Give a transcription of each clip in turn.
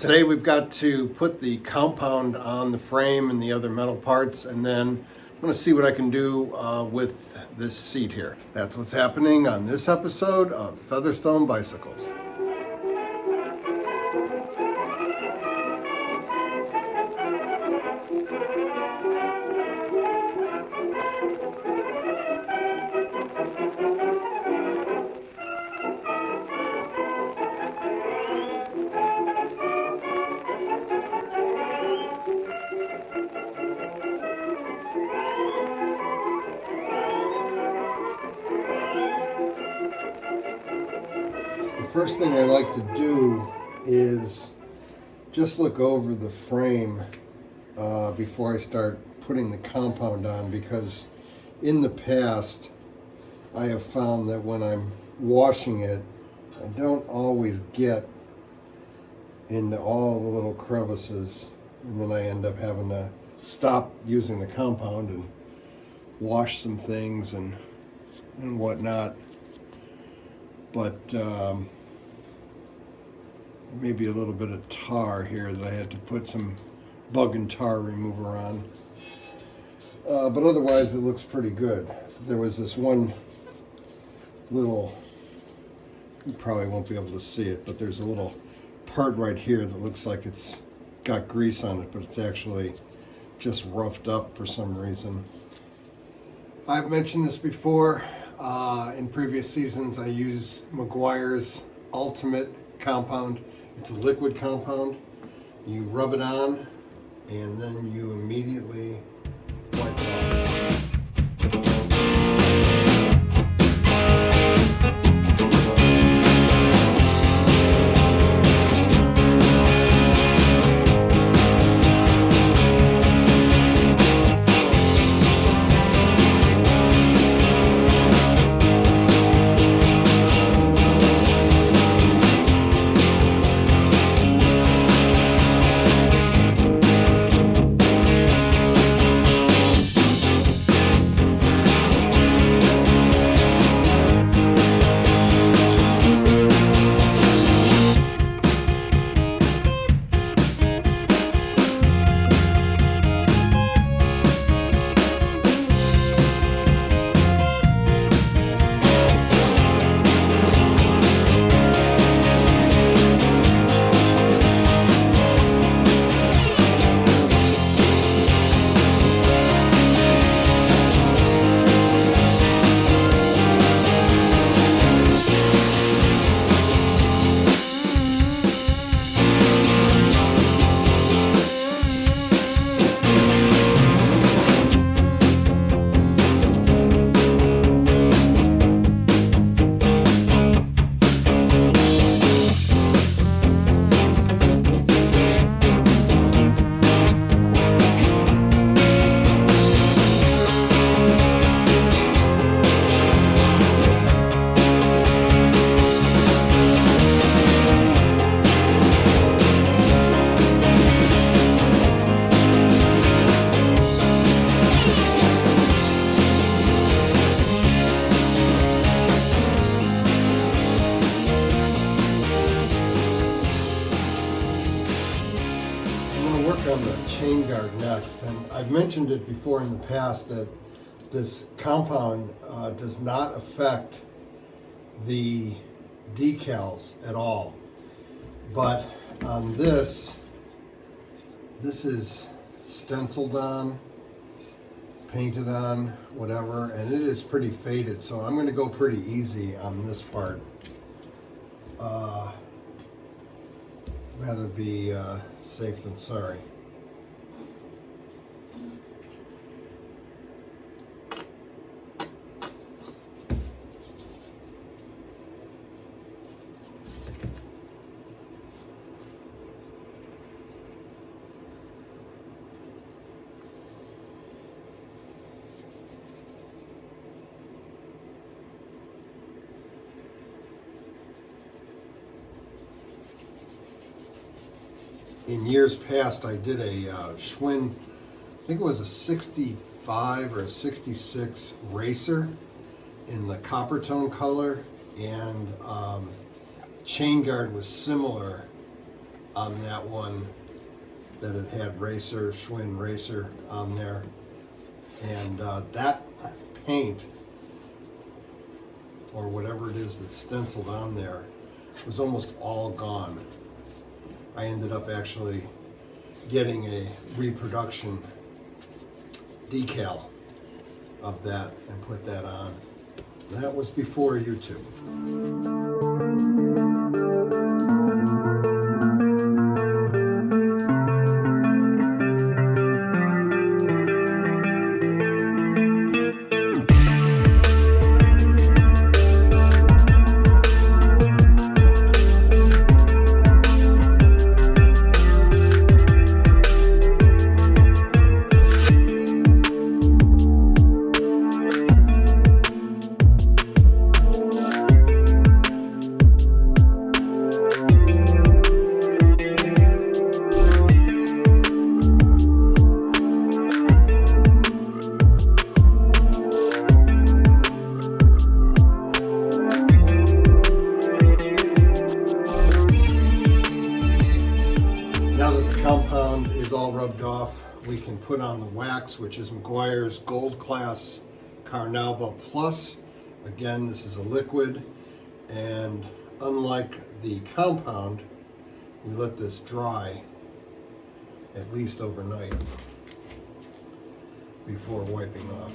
Today we've got to put the compound on the frame and the other metal parts, and then I'm going to see what I can do with this seat here. That's what's happening on this episode of Featherstone Bicycles. First thing I like to do is just look over the frame before I start putting the compound on, because in the past I have found that when I'm washing it, I don't always get into all the little crevices, and then I end up having to stop using the compound and wash some things and whatnot. But maybe a little bit of tar here that I had to put some bug and tar remover on. But otherwise it looks pretty good. There was this one little, you probably won't be able to see it, but there's a little part right here that looks like it's got grease on it, but it's actually just roughed up for some reason. I've mentioned this before. In previous seasons I use Meguiar's Ultimate Compound. It's a liquid compound. You rub it on and then you immediately wipe it off. On the chain guard next, and I've mentioned it before in the past that this compound does not affect the decals at all, but on this is stenciled on, painted on, whatever, and it is pretty faded, so I'm going to go pretty easy on this part. Rather be safe than sorry. In years past, I did a Schwinn, I think it was a 65 or a 66 Racer in the copper tone color, and chain guard was similar on that one that it had Schwinn Racer on there. And that paint, or whatever it is that's stenciled on there, was almost all gone. I ended up actually getting a reproduction decal of that and put that on. That was before YouTube. Compound is all rubbed off, we can put on the wax, which is Meguiar's Gold Class Carnauba Plus. Again, this is a liquid, and unlike the compound, we let this dry at least overnight before wiping off.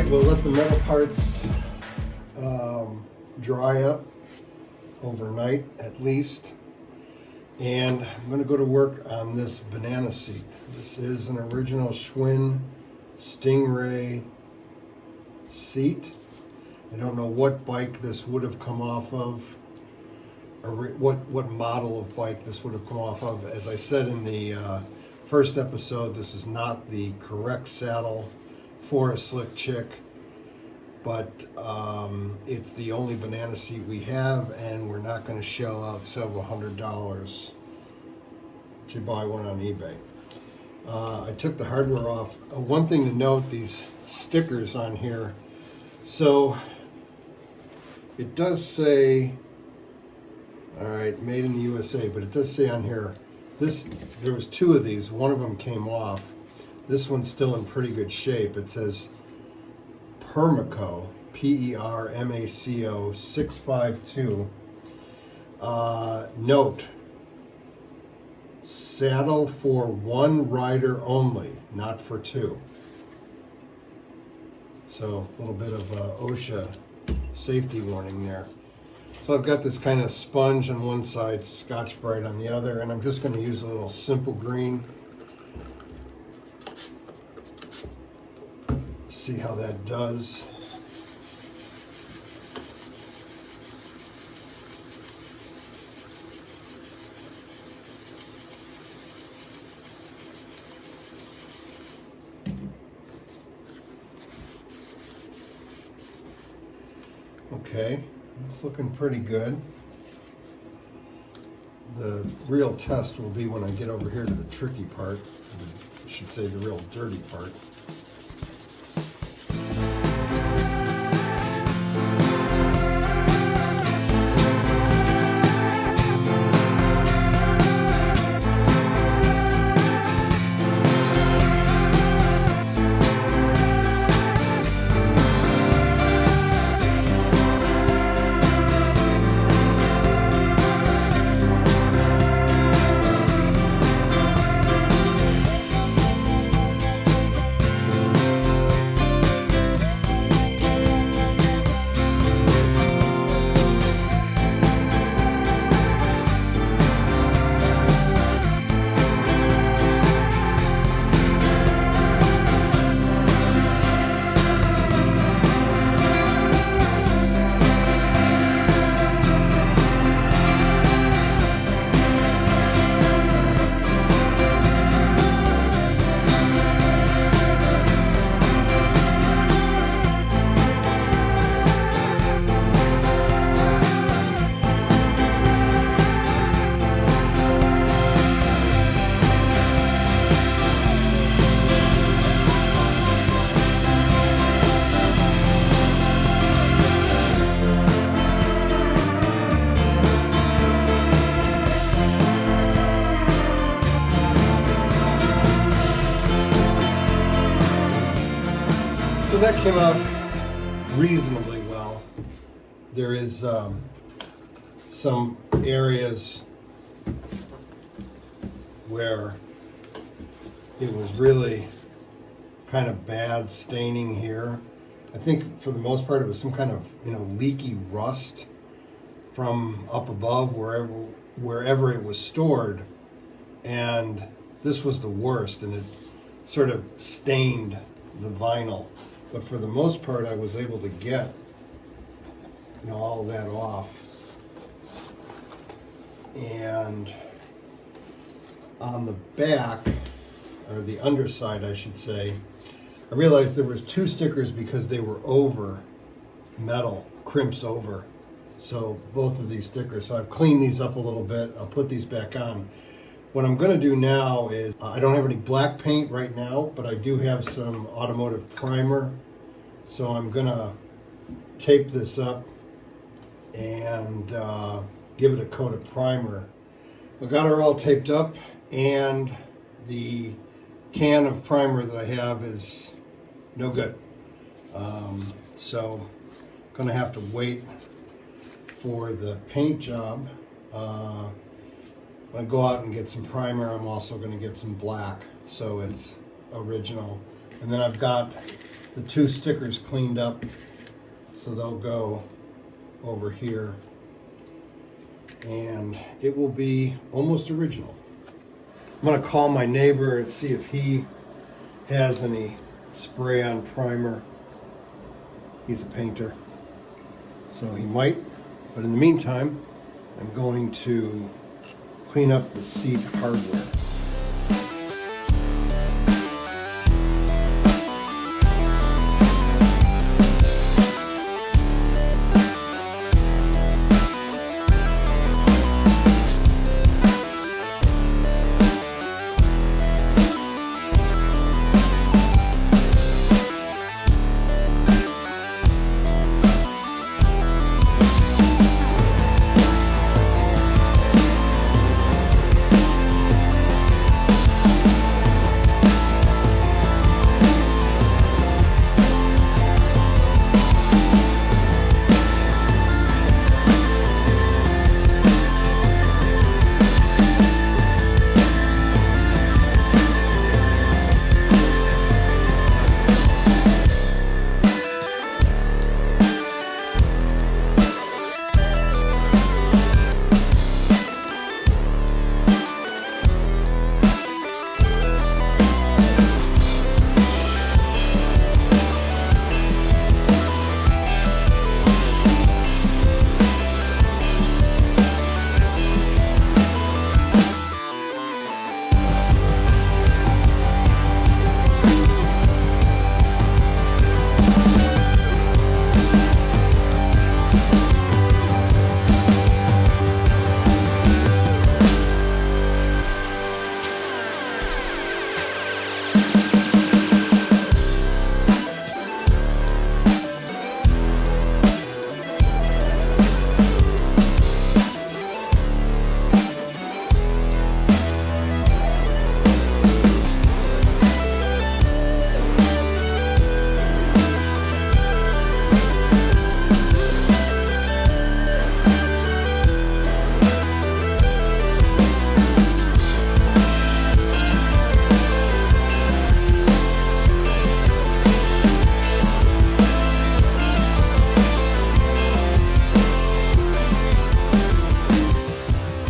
We'll let the metal parts dry up overnight at least, and I'm going to go to work on this banana seat. This is an original Schwinn Stingray seat. I don't know what bike this would have come off of, or what model of bike this would have come off of. As I said in the first episode, this is not the correct saddle for a slick chick, but it's the only banana seat we have, and we're not going to shell out several $100s to buy one on eBay. I took the hardware off. One thing to note, these stickers on here, so it does say, all right, made in the USA, but it does say on here, there was two of these, one of them came off. This one's still in pretty good shape. It says Permaco, Permaco 652. Note, saddle for one rider only, not for two. So a little bit of OSHA safety warning there. So I've got this kind of sponge on one side, Scotch-Brite on the other, and I'm just going to use a little simple green. See how that does. Okay, it's looking pretty good. The real test will be when I get over here to the tricky part. I should say the real dirty part. So that came out reasonably well. There is some areas where it was really kind of bad staining here. I think for the most part it was some kind of, leaky rust from up above wherever it was stored, and this was the worst, and it sort of stained the vinyl. But for the most part I was able to get all that off. And on the back, or the underside I should say, I realized there was 2 stickers because they were over metal, crimps over. So both of these stickers, so I've cleaned these up a little bit. I'll put these back on. What I'm gonna do now is, I don't have any black paint right now, but I do have some automotive primer. So I'm gonna tape this up and give it a coat of primer. I got her all taped up, and the can of primer that I have is no good. So I'm gonna have to wait for the paint job. When I go out and get some primer, I'm also gonna get some black, so it's original. And then I've got the 2 stickers cleaned up, so they'll go over here, and it will be almost original. I'm gonna call my neighbor and see if he has any spray on primer. He's a painter, so he might. But in the meantime, I'm going to clean up the seat hardware.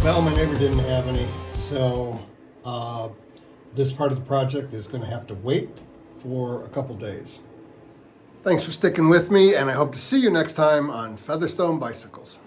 Well, my neighbor didn't have any, so this part of the project is going to have to wait for a couple days. Thanks for sticking with me, and I hope to see you next time on Featherstone Bicycles.